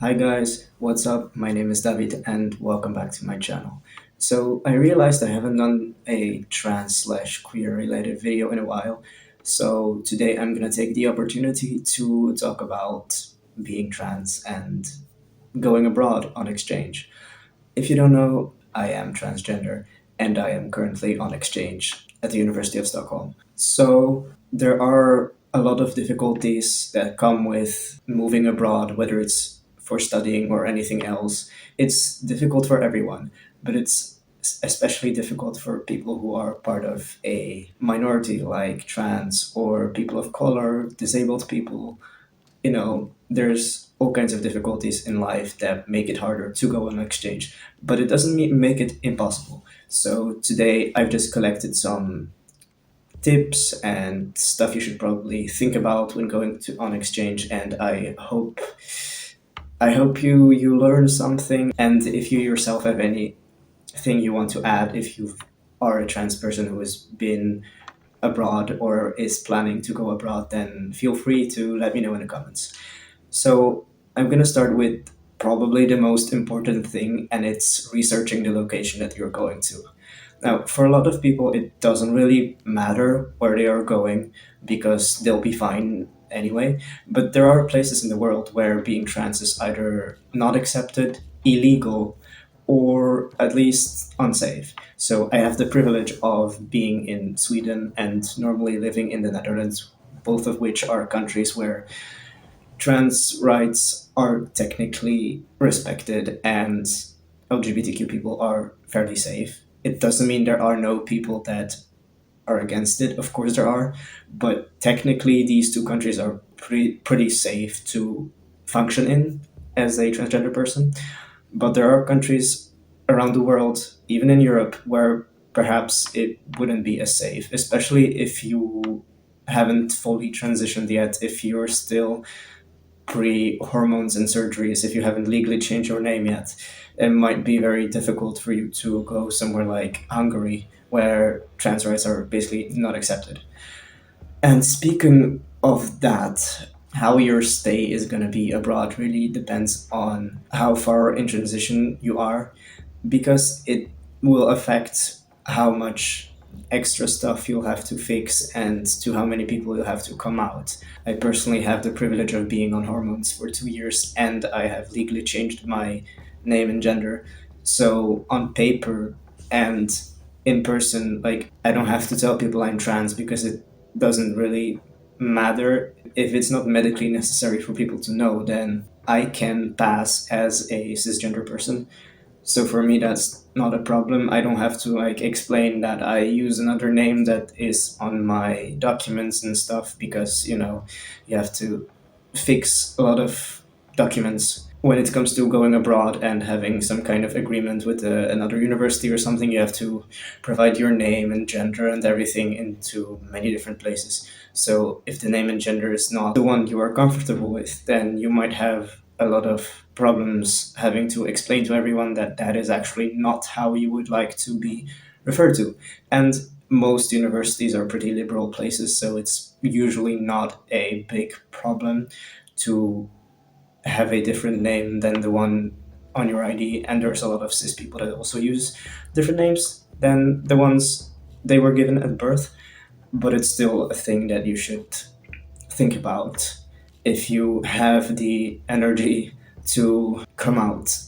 Hi guys, what's up? My name is David and welcome back to my channel. So I realized I haven't done a trans slash queer related video in a while. So today I'm gonna take the opportunity to talk about being trans and going abroad on exchange. If you don't know, I am transgender and I am currently on exchange at the University of Stockholm. So there are a lot of difficulties that come with moving abroad, whether it's for studying or anything else. It's difficult for everyone, but it's especially difficult for people who are part of a minority like trans or people of color, disabled people. There's all kinds of difficulties in life that make it harder to go on exchange, but it doesn't make it impossible. So today I've just collected some tips and stuff you should probably think about when going to on exchange, and I hope you learn something. And if you yourself have anything you want to add, if you are a trans person who has been abroad or is planning to go abroad, then feel free to let me know in the comments. So I'm going to start with probably the most important thing, and it's researching the location that you're going to. Now, for a lot of people, it doesn't really matter where they are going because they'll be fine anyway. But there are places in the world where being trans is either not accepted, illegal, or at least unsafe. So I have the privilege of being in Sweden and normally living in the Netherlands, both of which are countries where trans rights are technically respected and LGBTQ people are fairly safe. It doesn't mean there are no people that are against it. Of course, there are, but technically, these two countries are pretty safe to function in as a transgender person. But there are countries around the world, even in Europe, where perhaps it wouldn't be as safe, especially if you haven't fully transitioned yet, if you're still pre hormones and surgeries, if you haven't legally changed your name yet, it might be very difficult for you to go somewhere like Hungary, where trans rights are basically not accepted. And speaking of that, how your stay is going to be abroad really depends on how far in transition you are, because it will affect how much extra stuff you'll have to fix and to how many people you'll have to come out. I personally have the privilege of being on hormones for 2 years and I have legally changed my name and gender. So on paper and in person, like, I don't have to tell people I'm trans because it doesn't really matter. If it's not medically necessary for people to know, then I can pass as a cisgender person. So for me, that's not a problem. I don't have to like explain that I use another name that is on my documents and stuff, because you have to fix a lot of documents when it comes to going abroad and having some kind of agreement with another university or something. You have to provide your name and gender and everything into many different places. So if the name and gender is not the one you are comfortable with, then you might have a lot of problems having to explain to everyone that that is actually not how you would like to be referred to. And most universities are pretty liberal places, so it's usually not a big problem to have a different name than the one on your ID. And there's a lot of cis people that also use different names than the ones they were given at birth. But it's still a thing that you should think about if you have the energy to come out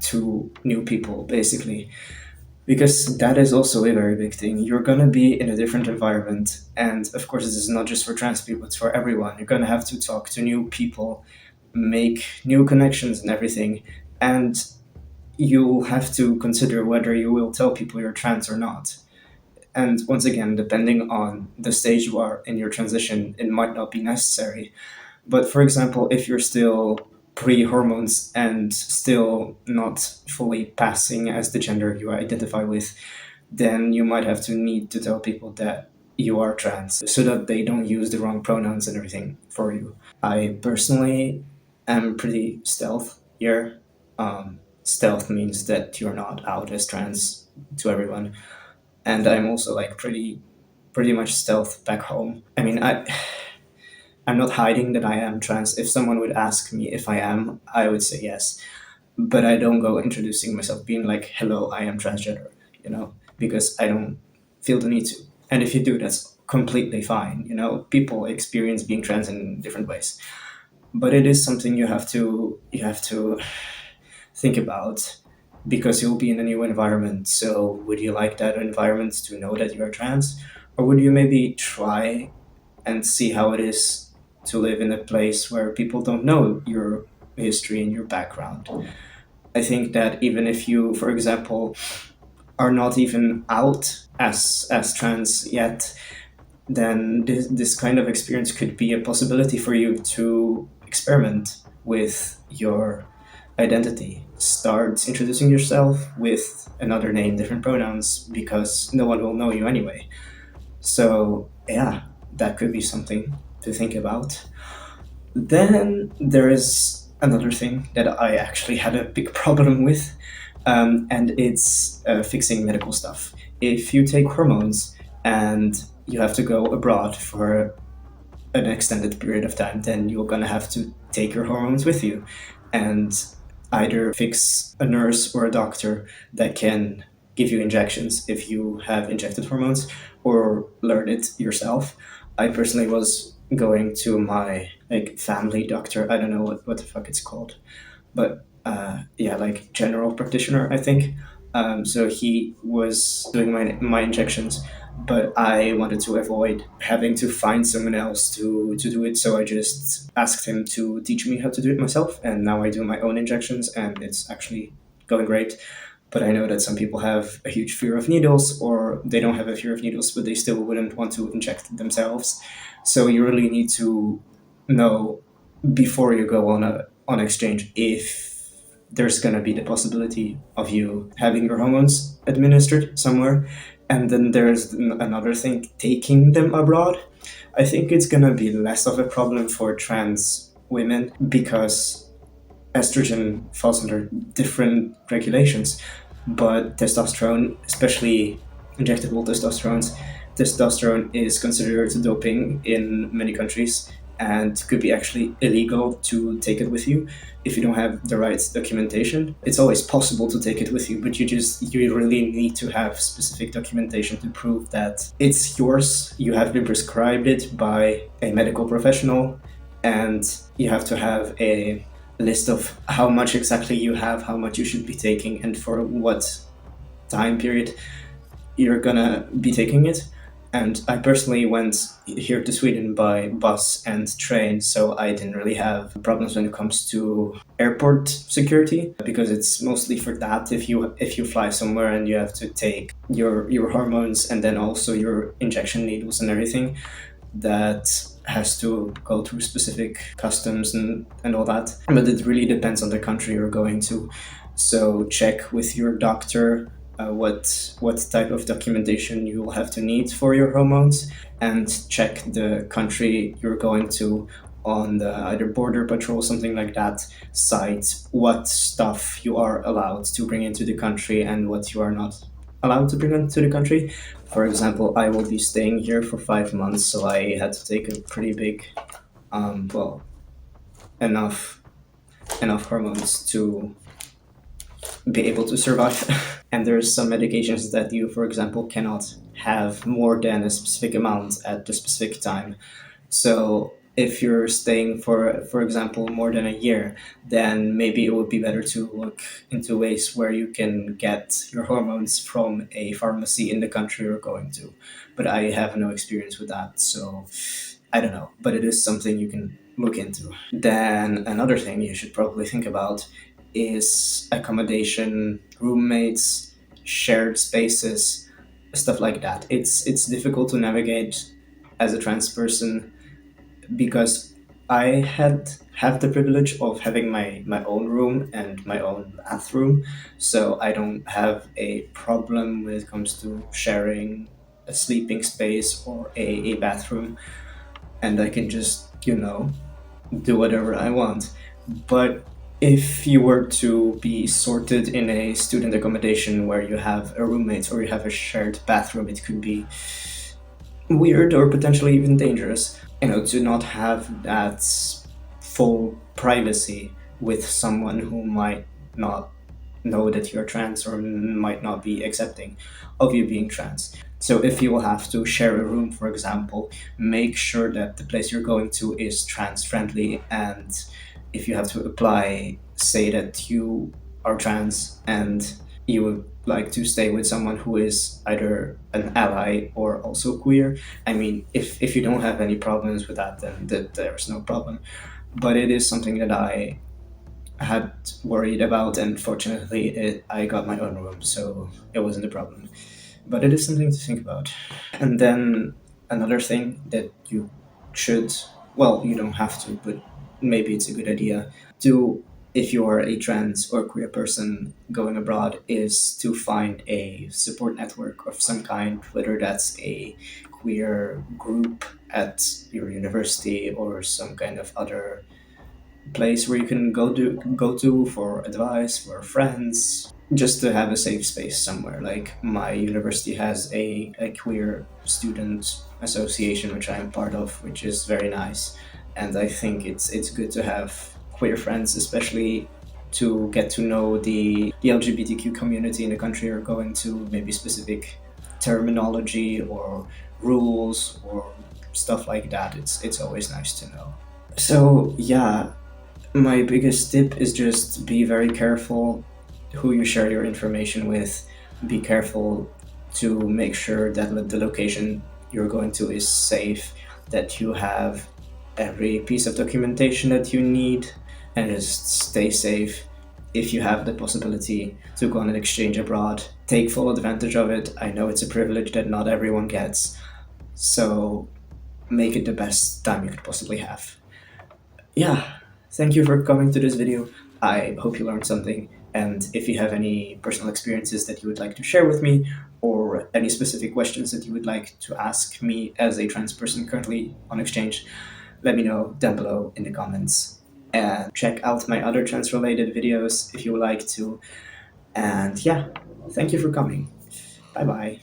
to new people, basically. Because that is also a very big thing. You're gonna be in a different environment, and of course, this is not just for trans people, it's for everyone. You're gonna have to talk to new people, make new connections and everything, and you'll have to consider whether you will tell people you're trans or not. And once again, depending on the stage you are in your transition, it might not be necessary. But for example, if you're still pre hormones and still not fully passing as the gender you identify with, then you might have to need to tell people that you are trans so that they don't use the wrong pronouns and everything for you. I personally am pretty stealth here. Stealth means that you're not out as trans to everyone. And I'm also like pretty much stealth back home. I mean, I'm not hiding that I am trans. If someone would ask me if I am, I would say yes. But I don't go introducing myself being like, hello, I am transgender, because I don't feel the need to. And if you do, that's completely fine. People experience being trans in different ways. But it is something you have to think about because you'll be in a new environment. So would you like that environment to know that you're trans? Or would you maybe try and see how it is to live in a place where people don't know your history and your background? I think that even if you, for example, are not even out as trans yet, then this kind of experience could be a possibility for you to experiment with your identity. Start introducing yourself with another name, different pronouns, because no one will know you anyway. So, yeah, that could be something to think about. Then there is another thing that I actually had a big problem with, and it's fixing medical stuff. If you take hormones and you have to go abroad for an extended period of time, then you're gonna have to take your hormones with you and either fix a nurse or a doctor that can give you injections if you have injected hormones, or learn it yourself. I personally was going to my family doctor. I don't know what the fuck it's called, but yeah, like general practitioner, I think. So he was doing my injections, but I wanted to avoid having to find someone else to do it. So I just asked him to teach me how to do it myself, and now I do my own injections, and it's actually going great. But I know that some people have a huge fear of needles, or they don't have a fear of needles, but they still wouldn't want to inject themselves. So you really need to know before you go on exchange if there's going to be the possibility of you having your hormones administered somewhere. And then there's another thing, taking them abroad. I think it's going to be less of a problem for trans women because estrogen falls under different regulations, but testosterone, especially injectable testosterone is considered doping in many countries and could be actually illegal to take it with you if you don't have the right documentation. It's always possible to take it with you, but you really need to have specific documentation to prove that it's yours. You have been prescribed it by a medical professional, and you have to have a list of how much exactly you have, how much you should be taking, and for what time period you're gonna be taking it. And I personally went here to Sweden by bus and train, so I didn't really have problems when it comes to airport security, because it's mostly for that. If you fly somewhere and you have to take your hormones and then also your injection needles and everything, that has to go through specific customs and all that. But it really depends on the country you're going to. So check with your doctor what type of documentation you will have to need for your hormones, and check the country you're going to on the either border patrol, something like that, site, what stuff you are allowed to bring into the country and what you are not allowed to bring into the country. For example, I will be staying here for 5 months, so I had to take a pretty big, well, enough hormones to be able to survive. And there's some medications that you, for example, cannot have more than a specific amount at the specific time. So if you're staying for example, more than a year, then maybe it would be better to look into ways where you can get your hormones from a pharmacy in the country you're going to. But I have no experience with that, so I don't know. But it is something you can look into. Then another thing you should probably think about is accommodation, roommates, shared spaces, stuff like that. It's difficult to navigate as a trans person because I have the privilege of having my own room and my own bathroom, so I don't have a problem when it comes to sharing a sleeping space or a bathroom, and I can just do whatever I want. But if you were to be sorted in a student accommodation where you have a roommate or you have a shared bathroom, it could be weird or potentially even dangerous. To not have that full privacy with someone who might not know that you're trans or might not be accepting of you being trans. So if you will have to share a room, for example, make sure that the place you're going to is trans friendly. And if you have to apply, say that you are trans and you would like to stay with someone who is either an ally or also queer. I mean, if you don't have any problems with that, then there's no problem. But it is something that I had worried about, and fortunately, I got my own room, so it wasn't a problem. But it is something to think about. And then another thing that you should, well, you don't have to, but maybe it's a good idea to, if you are a trans or queer person going abroad, is to find a support network of some kind, whether that's a queer group at your university or some kind of other place where you can go to for advice, for friends, just to have a safe space somewhere. Like my university has a queer student association which I am part of, which is very nice, and I think it's good to have queer friends, especially to get to know the LGBTQ community in the country you're going to, maybe specific terminology or rules or stuff like that. It's always nice to know. So yeah, my biggest tip is just be very careful who you share your information with. Be careful to make sure that the location you're going to is safe, that you have every piece of documentation that you need, and just stay safe. If you have the possibility to go on an exchange abroad, take full advantage of it. I know it's a privilege that not everyone gets, so make it the best time you could possibly have. Yeah, thank you for coming to this video. I hope you learned something. And if you have any personal experiences that you would like to share with me, or any specific questions that you would like to ask me as a trans person currently on exchange, let me know down below in the comments. And check out my other trans related videos if you would like to. And yeah, thank you for coming. Bye bye.